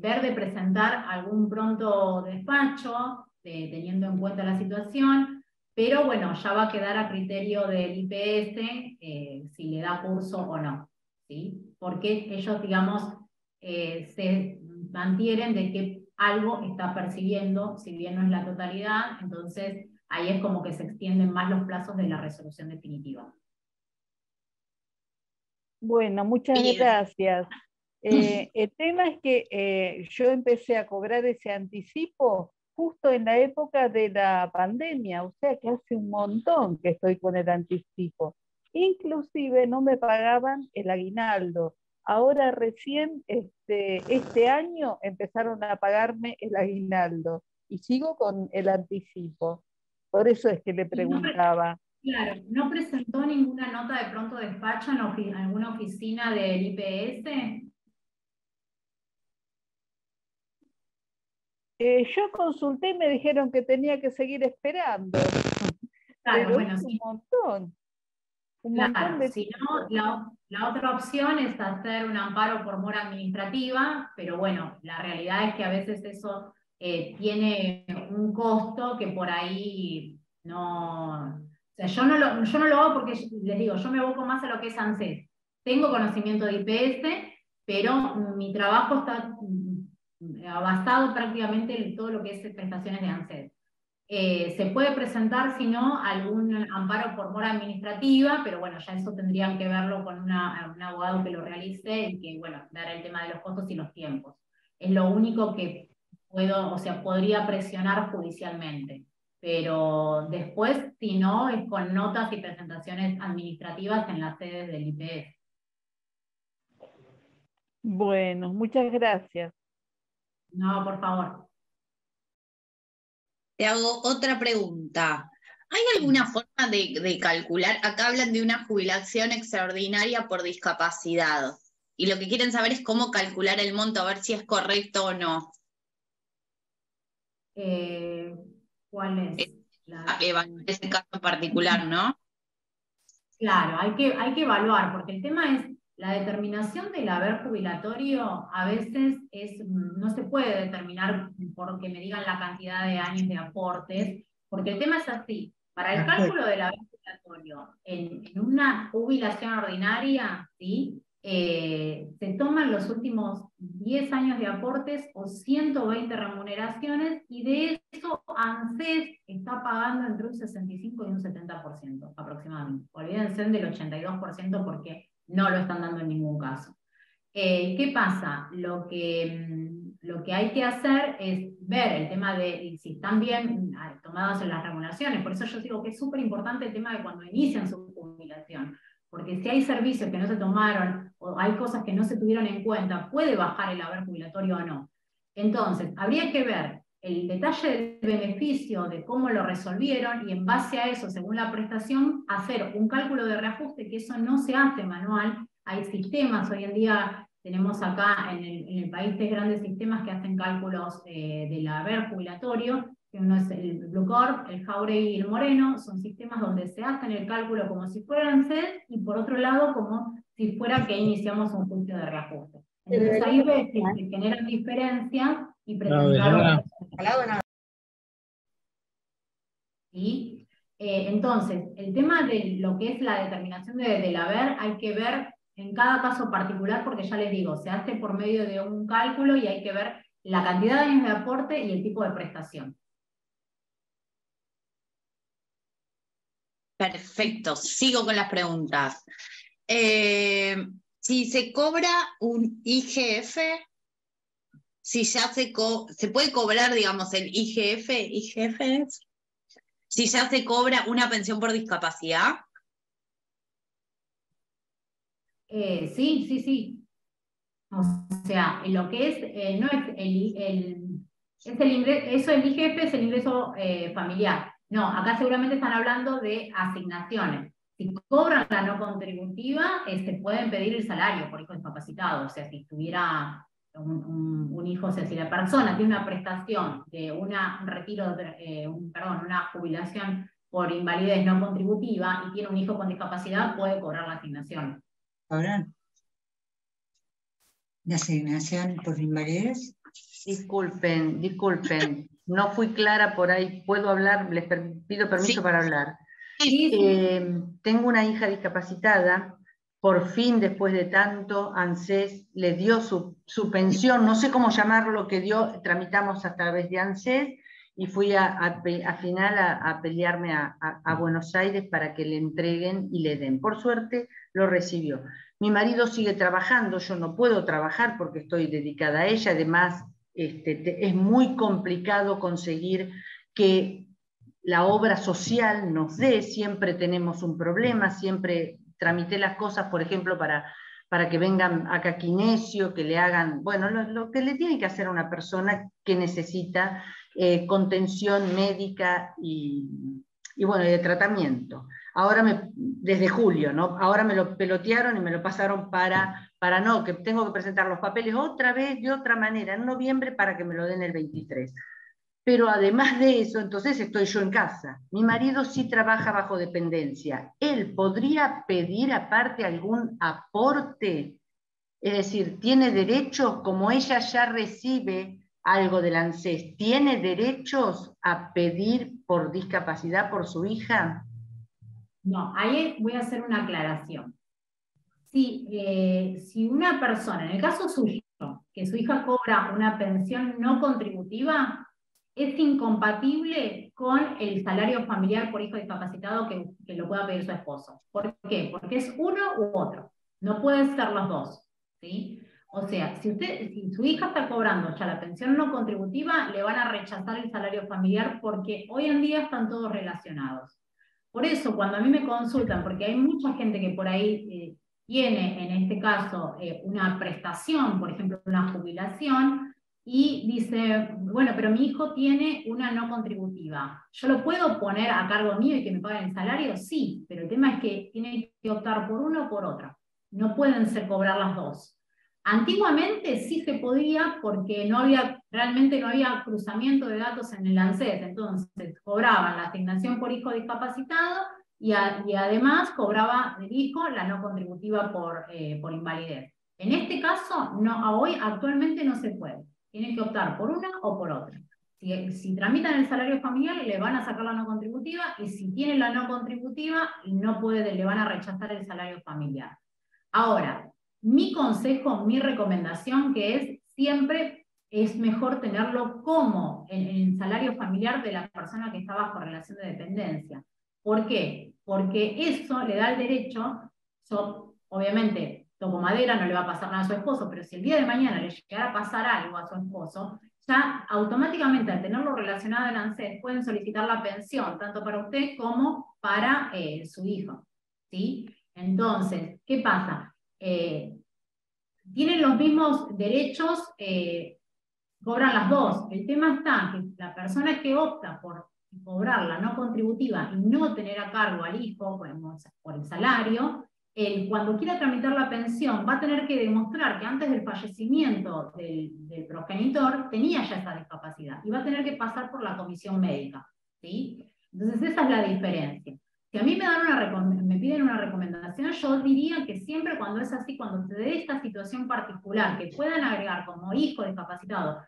ver de presentar algún pronto despacho, teniendo en cuenta la situación, pero bueno, ya va a quedar a criterio del IPS si le da curso o no, ¿sí? Porque ellos, digamos, se mantienen de que algo está percibiendo, si bien no es la totalidad, entonces ahí es como que se extienden más los plazos de la resolución definitiva. Bueno, muchas Bien. gracias. El tema es que yo empecé a cobrar ese anticipo justo en la época de la pandemia, o sea que hace un montón que estoy con el anticipo. Inclusive no me pagaban el aguinaldo. Ahora recién este año empezaron a pagarme el aguinaldo y sigo con el anticipo. Por eso es que le preguntaba. Claro, ¿no presentó ninguna nota de pronto despacho en alguna oficina del IPS? Yo consulté y me dijeron que tenía que seguir esperando. Claro, Pero bueno, es sí. un montón. Un montón Claro, de si no, tiempo. la otra opción es hacer un amparo por mora administrativa, pero bueno, la realidad es que a veces eso tiene un costo que por ahí no... O sea, yo no lo hago porque, les digo, yo me aboco más a lo que es ANSES. Tengo conocimiento de IPS, pero mi trabajo está basado prácticamente en todo lo que es prestaciones de ANSES. Se puede presentar, si no, algún amparo por mora administrativa, pero bueno, ya eso tendrían que verlo con un abogado que lo realice y que, bueno, ver el tema de los costos y los tiempos. Es lo único que puedo, o sea, podría presionar judicialmente. Pero después, si no, es con notas y presentaciones administrativas en las sedes del IPS. Bueno, muchas gracias. No, por favor. Te hago otra pregunta. ¿Hay alguna forma de calcular? Acá hablan de una jubilación extraordinaria por discapacidad. Y lo que quieren saber es cómo calcular el monto, a ver si es correcto o no. ¿Cuál es? Evaluar ese caso en particular, ¿no? Claro, hay que evaluar, porque el tema es, la determinación del haber jubilatorio a veces no se puede determinar porque me digan la cantidad de años de aportes, porque el tema es así, para el cálculo del haber jubilatorio, en una jubilación ordinaria, ¿sí? Se toman los últimos 10 años de aportes o 120 remuneraciones, y de eso ANSES está pagando entre un 65 y un 70% aproximadamente. Olvídense del 82% porque no lo están dando en ningún caso. ¿Qué pasa? Lo que hay que hacer es ver el tema de si están bien tomadas en las remuneraciones. Por eso yo digo que es súper importante el tema de cuando inician su jubilación. Porque si hay servicios que no se tomaron o hay cosas que no se tuvieron en cuenta, puede bajar el haber jubilatorio o no. Entonces, habría que ver el detalle del beneficio, de cómo lo resolvieron, y en base a eso, según la prestación, hacer un cálculo de reajuste, que eso no se hace manual. Hay sistemas, hoy en día tenemos acá en el país grandes sistemas que hacen cálculos del haber jubilatorio, que uno es el Blue Corp, el Jauregui y el Moreno, son sistemas donde se hacen el cálculo como si fueran ANSES, y por otro lado como si fuera que iniciamos un juicio de reajuste. Entonces ahí ves que se generan diferencias y presentaron... ¿Sí? Entonces, el tema de lo que es la determinación del haber, hay que ver en cada caso particular, porque ya les digo, se hace por medio de un cálculo y hay que ver la cantidad de años de aporte y el tipo de prestación. Perfecto, sigo con las preguntas. Si se cobra un IGF, si ya se puede cobrar, digamos, el IGF es, si ya se cobra una pensión por discapacidad. Sí, sí, sí. O sea, lo que es, no es eso el IGF es el ingreso familiar. No, acá seguramente están hablando de asignaciones. Si cobran la no contributiva, pueden pedir el salario por hijo discapacitado. O sea, si tuviera un hijo, o sea, si la persona tiene una prestación de un retiro, una jubilación por invalidez no contributiva y tiene un hijo con discapacidad, puede cobrar la asignación. ¿Cobran la asignación por invalidez? Disculpen, no fui clara por ahí. ¿Puedo hablar? Les pido permiso Sí. para hablar. Sí. Tengo una hija discapacitada. Por fin, después de tanto, ANSES le dio su pensión, no sé cómo llamarlo, que dio, tramitamos a través de ANSES, y fui a final a pelearme a Buenos Aires para que le entreguen y le den. Por suerte, lo recibió. Mi marido sigue trabajando, yo no puedo trabajar porque estoy dedicada a ella, además es muy complicado conseguir que la obra social nos dé, siempre tenemos un problema, siempre tramité las cosas, por ejemplo, para que vengan acá kinesio, que le hagan, bueno, lo que le tiene que hacer a una persona que necesita contención médica y bueno, de tratamiento. Ahora desde julio, ¿no? Ahora me lo pelotearon y me lo pasaron para no, que tengo que presentar los papeles otra vez, de otra manera, en noviembre, para que me lo den el 23. Pero además de eso, entonces estoy yo en casa. Mi marido sí trabaja bajo dependencia. ¿Él podría pedir aparte algún aporte? Es decir, ¿tiene derechos, como ella ya recibe algo del ANSES, tiene derechos a pedir por discapacidad por su hija? No, ahí voy a hacer una aclaración. Si una persona, en el caso suyo, que su hija cobra una pensión no contributiva, es incompatible con el salario familiar por hijo discapacitado que lo pueda pedir su esposo. ¿Por qué? Porque es uno u otro. No pueden ser los dos, ¿sí? O sea, si su hija está cobrando ya la pensión no contributiva, le van a rechazar el salario familiar porque hoy en día están todos relacionados. Por eso, cuando a mí me consultan, porque hay mucha gente que por ahí tiene, en este caso, una prestación, por ejemplo, una jubilación, y dice, bueno, pero mi hijo tiene una no contributiva. ¿Yo lo puedo poner a cargo mío y que me paguen el salario? Sí, pero el tema es que tiene que optar por uno o por otra. No pueden cobrar las dos. Antiguamente sí se podía porque realmente no había cruzamiento de datos en el ANSES, entonces cobraban la asignación por hijo discapacitado y además cobraba el hijo la no contributiva por invalidez. En este caso, hoy actualmente no se puede. Tienen que optar por una o por otra. Si tramitan el salario familiar, le van a sacar la no contributiva, y si tienen la no contributiva, le van a rechazar el salario familiar. Ahora, mi consejo, mi recomendación, que es siempre es mejor tenerlo como en el salario familiar de la persona que está bajo relación de dependencia. ¿Por qué? Porque eso le da el derecho, obviamente, toco madera, no le va a pasar nada a su esposo, pero si el día de mañana le llegara a pasar algo a su esposo, ya automáticamente al tenerlo relacionado en ANSES pueden solicitar la pensión, tanto para usted como para su hijo, ¿sí? Entonces, ¿qué pasa? Tienen los mismos derechos, cobran las dos. El tema está que la persona que opta por cobrar la no contributiva y no tener a cargo al hijo por el salario, cuando quiera tramitar la pensión va a tener que demostrar que antes del fallecimiento del progenitor tenía ya esa discapacidad y va a tener que pasar por la comisión médica, ¿sí? Entonces esa es la diferencia. Si a mí me piden una recomendación, yo diría que siempre cuando es así, cuando se dé esta situación particular, que puedan agregar como hijo discapacitado,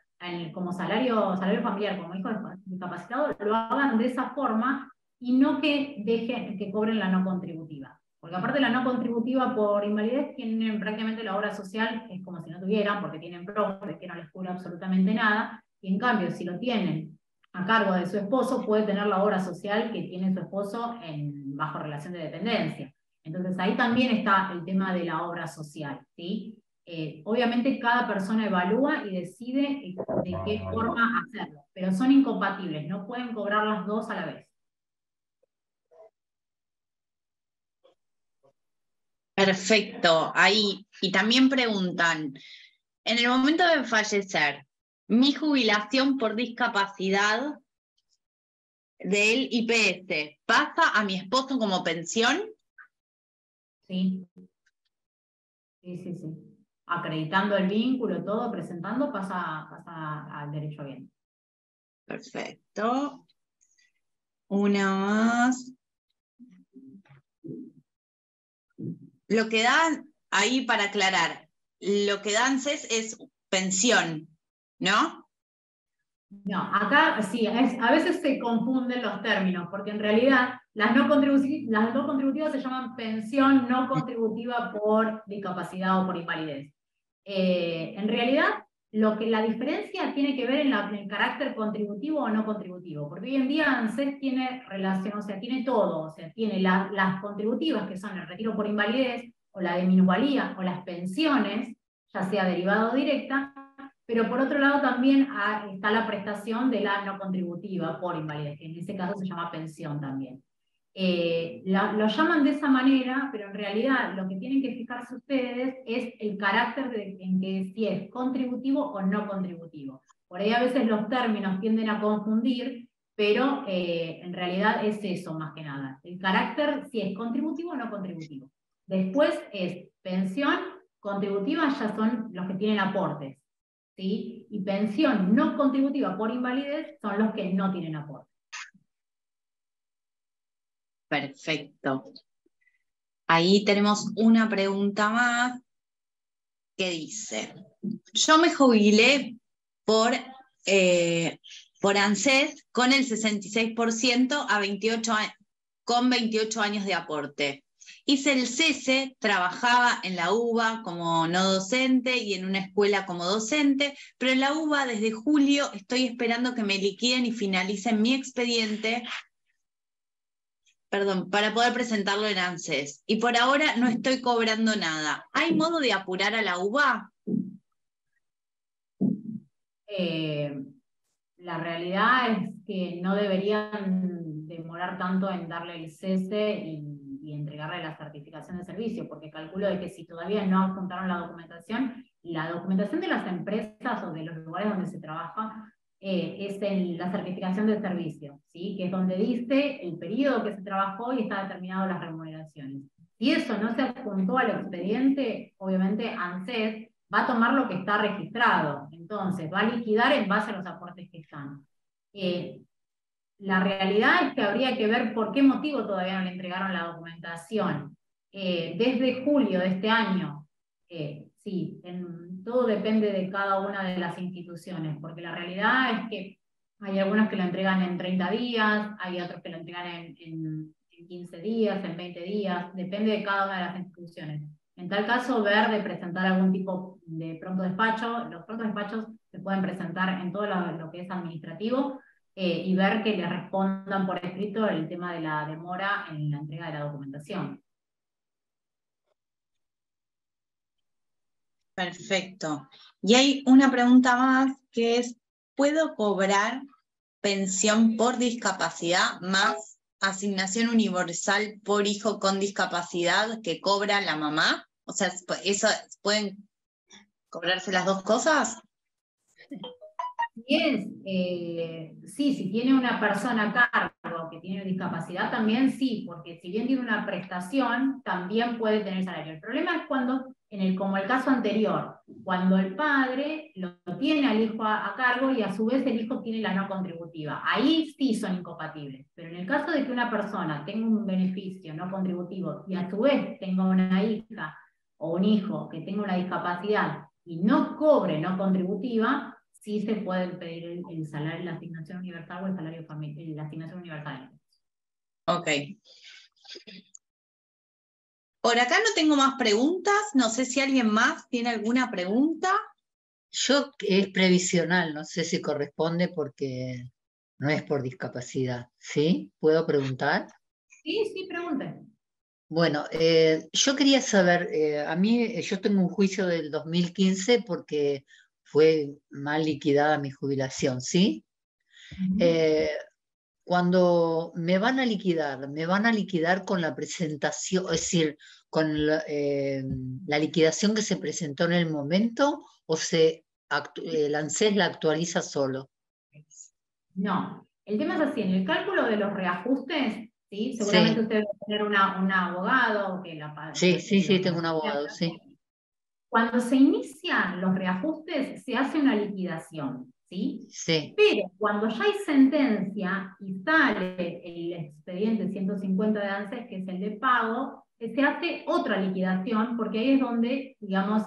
como salario familiar, como hijo discapacitado, lo hagan de esa forma y no que cobren la no contributiva. Porque aparte la no contributiva por invalidez tienen prácticamente la obra social, es como si no tuvieran, porque tienen PROPE, que no les cubre absolutamente nada, y en cambio si lo tienen a cargo de su esposo, puede tener la obra social que tiene su esposo bajo relación de dependencia. Entonces ahí también está el tema de la obra social, ¿sí? Obviamente cada persona evalúa y decide de qué forma hacerlo, pero son incompatibles, no pueden cobrar las dos a la vez. Perfecto, ahí. Y también preguntan, en el momento de fallecer, ¿mi jubilación por discapacidad del IPS pasa a mi esposo como pensión? Sí. Sí. Acreditando el vínculo, todo, presentando, pasa al derecho a bien. Perfecto. Una más. Lo que dan, ahí para aclarar, lo que dan ANSES es pensión, ¿no? No, acá sí, a veces se confunden los términos, porque en realidad las no contributivas se llaman pensión no contributiva por discapacidad o por invalidez. En realidad, la diferencia tiene que ver en el carácter contributivo o no contributivo, porque hoy en día ANSES tiene relación, o sea, tiene todo, o sea, tiene las contributivas, que son el retiro por invalidez, o la de minusvalía, o las pensiones, ya sea derivada o directa, pero por otro lado también está la prestación de la no contributiva por invalidez, que en ese caso se llama pensión también. Lo llaman de esa manera, pero en realidad lo que tienen que fijarse ustedes es el carácter en que si es contributivo o no contributivo. Por ahí a veces los términos tienden a confundir, pero en realidad es eso más que nada. El carácter si es contributivo o no contributivo. Después es pensión, contributiva ya son los que tienen aportes, ¿sí? Y pensión no contributiva por invalidez son los que no tienen aportes. Perfecto. Ahí tenemos una pregunta más que dice, yo me jubilé por ANSES con el 66% con 28 años de aporte. Hice el cese, trabajaba en la UBA como no docente y en una escuela como docente, pero en la UBA desde julio estoy esperando que me liquiden y finalicen mi expediente, para poder presentarlo en ANSES. Y por ahora no estoy cobrando nada. ¿Hay modo de apurar a la UBA? La realidad es que no deberían demorar tanto en darle el cese y entregarle la certificación de servicio, porque calculo de que si todavía no adjuntaron la documentación de las empresas o de los lugares donde se trabaja, es la certificación de servicio, ¿sí? Que es donde dice el periodo que se trabajó y está determinado las remuneraciones. Si eso no se adjuntó al expediente, obviamente ANSES va a tomar lo que está registrado, entonces va a liquidar en base a los aportes que están. La realidad es que habría que ver por qué motivo todavía no le entregaron la documentación. Desde julio de este año, sí, todo depende de cada una de las instituciones, porque la realidad es que hay algunos que lo entregan en 30 días, hay otros que lo entregan en 15 días, en 20 días, depende de cada una de las instituciones. En tal caso, ver de presentar algún tipo de pronto despacho. Los prontos despachos se pueden presentar en todo lo que es administrativo, y ver que le respondan por escrito el tema de la demora en la entrega de la documentación. Perfecto. Y hay una pregunta más que es, ¿puedo cobrar pensión por discapacidad más asignación universal por hijo con discapacidad que cobra la mamá? O sea, ¿pueden cobrarse las dos cosas? Sí, si tiene una persona a cargo que tiene discapacidad, también sí, porque si bien tiene una prestación, también puede tener salario. El problema es cuando, como el caso anterior, cuando el padre lo tiene al hijo a cargo y a su vez el hijo tiene la no contributiva. Ahí sí son incompatibles. Pero en el caso de que una persona tenga un beneficio no contributivo y a su vez tenga una hija o un hijo que tenga una discapacidad y no cobre no contributiva, sí se puede pedir el salario, la asignación universal o el salario familiar, la asignación universal. Ok. Por acá no tengo más preguntas, no sé si alguien más tiene alguna pregunta. Yo es previsional, no sé si corresponde porque no es por discapacidad, ¿sí? ¿Puedo preguntar? Sí, pregunten. Bueno, yo quería saber, yo tengo un juicio del 2015 porque fue mal liquidada mi jubilación, ¿sí? cuando me van a liquidar con la presentación, es decir, con la liquidación que se presentó en el momento, o el ANSES la actualiza solo. No, el tema es así, en el cálculo de los reajustes, ¿sí? Seguramente usted debe tener un abogado que Sí, tengo un abogado, sí. Cuando se inician los reajustes, se hace una liquidación, ¿sí? Sí. Pero cuando ya hay sentencia y sale el expediente 150 de ANSES, que es el de pago, se hace otra liquidación, porque ahí es donde, digamos,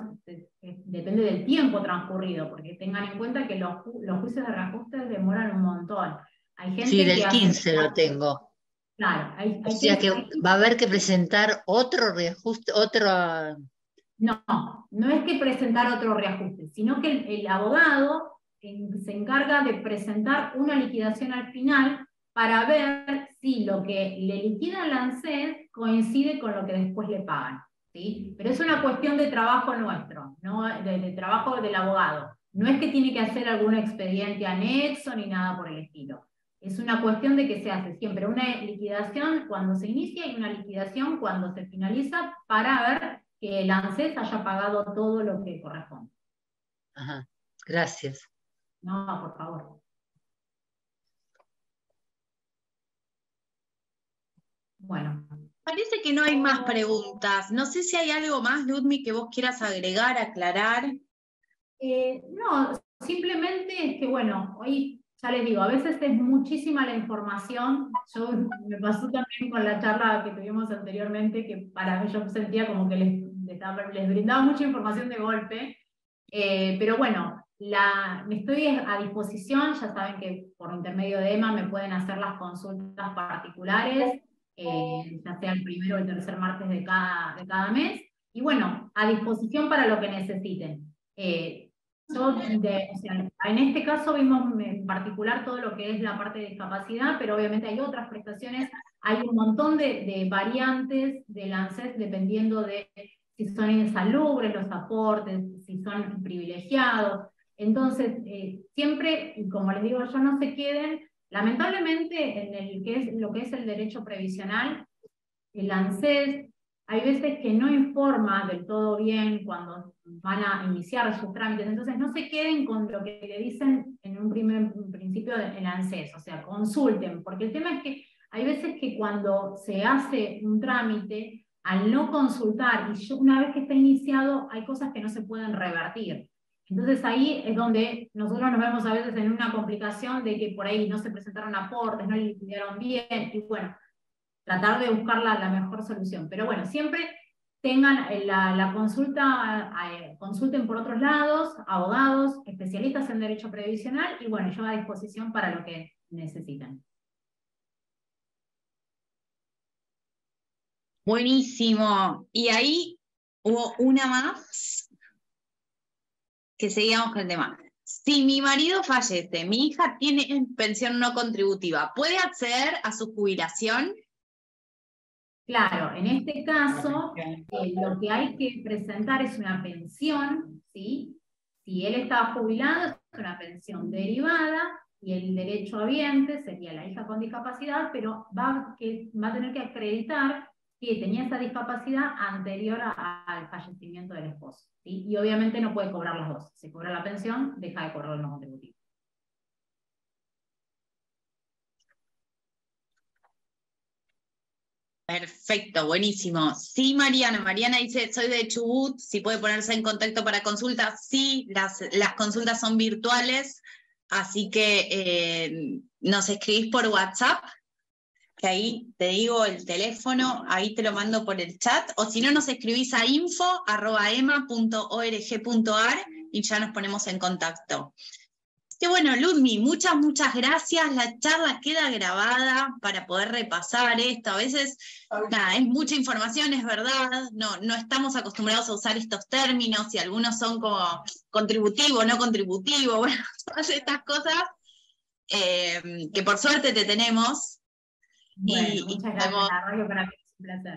depende del tiempo transcurrido, porque tengan en cuenta que los juicios de reajustes demoran un montón. Hay gente Sí, del que 15 lo tengo. Claro, O sea que va a haber que presentar otro reajuste, No, no es que presentar otro reajuste, sino que el abogado se encarga de presentar una liquidación al final para ver si lo que le liquida el ANSES coincide con lo que después le pagan, ¿sí? Pero es una cuestión de trabajo nuestro, ¿no? de trabajo del abogado. No es que tiene que hacer algún expediente anexo ni nada por el estilo. Es una cuestión de que se hace siempre una liquidación cuando se inicia y una liquidación cuando se finaliza para ver que el ANSES haya pagado todo lo que corresponde. Ajá, gracias. No, por favor. Bueno. Parece que no hay más preguntas. No sé si hay algo más, Ludmi, que vos quieras agregar, aclarar. No, simplemente es que, bueno, hoy ya les digo, a veces es muchísima la información. Me pasó también con la charla que tuvimos anteriormente, que para mí yo sentía como que les brindaba mucha información de golpe. Pero bueno, estoy a disposición, ya saben que por intermedio de Emma me pueden hacer las consultas particulares, ya sea el primero o el tercer martes de cada mes, y bueno, a disposición para lo que necesiten. En este caso vimos en particular todo lo que es la parte de discapacidad, pero obviamente hay otras prestaciones, hay un montón de variantes del ANSES dependiendo de si son insalubres los aportes, si son privilegiados. Entonces, siempre, y como les digo yo, no se queden, lamentablemente en lo que es el derecho previsional, el ANSES, hay veces que no informa del todo bien cuando van a iniciar sus trámites, entonces no se queden con lo que le dicen en un principio del ANSES, o sea, consulten, porque el tema es que hay veces que cuando se hace un trámite, al no consultar, y una vez que está iniciado, hay cosas que no se pueden revertir. Entonces ahí es donde nosotros nos vemos a veces en una complicación de que por ahí no se presentaron aportes, no le liquidaron bien, y bueno, tratar de buscar la mejor solución. Pero bueno, siempre tengan la consulta, consulten por otros lados, abogados, especialistas en derecho previsional, y bueno, yo a disposición para lo que necesitan. Buenísimo. Y ahí hubo una más, que seguíamos con el tema. Si mi marido fallece, mi hija tiene pensión no contributiva, ¿puede acceder a su jubilación? Claro, en este caso, lo que hay que presentar es una pensión, ¿sí? Si él está jubilado, es una pensión derivada, y el derecho habiente sería la hija con discapacidad, pero va a tener que acreditar que tenía esa discapacidad anterior al fallecimiento del esposo, ¿sí? Y obviamente no puede cobrar las dos. Si cobra la pensión, deja de cobrar el no contributivo. Perfecto, buenísimo. Sí, Mariana dice, soy de Chubut, si puede ponerse en contacto para consultas. Sí, las consultas son virtuales, así que nos escribís por WhatsApp, que ahí te digo el teléfono, ahí te lo mando por el chat, o si no nos escribís a info@ema.org.ar y ya nos ponemos en contacto. Que bueno, Ludmi, muchas gracias. La charla queda grabada para poder repasar esto. A veces, nada, es mucha información, es verdad. No estamos acostumbrados a usar estos términos y algunos son como contributivo, no contributivo, bueno, todas estas cosas que por suerte te tenemos. Bueno, muchas gracias, Arroyo, para mí es un placer.